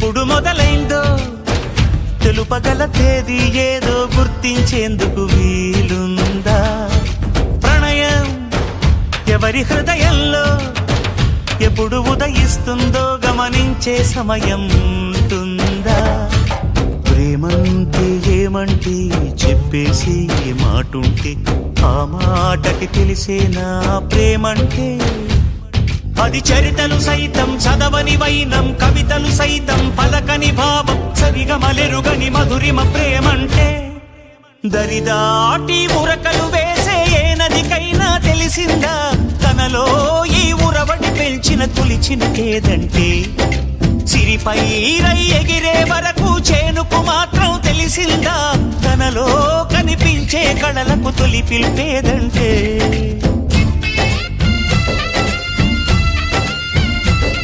ఎప్పుడు మొదలైందో తెలుపగల తేదీ ఏదో గుర్తించేందుకు వీలుందా? ప్రణయం ఎవరి హృదయంలో ఎప్పుడు ఉదయిస్తుందో గమనించే సమయం ఉంటుందా? ప్రేమంటే ఏమంటే చెప్పేసి మాటుంటే ఆ మాటకి తెలిసేనా ప్రేమంటే? అది చరితలు సైతం చదవని వైనం, కవితలు సైతం పలకని భావం, సరిగమలెరుగని మధురిమ ప్రేమంటే. దరిదాటి ఉరకలు వేసే ఏ నదికైనా తెలిసిందా తనలో ఈ ఉరవడి పెంచిన తొలిచిన ఏదంటే? సిరిపై రై ఎగిరే వరకు చేనుకు మాత్రం తెలిసిందా తనలో కనిపించే కళలకు తొలి పిలిపేదంటే?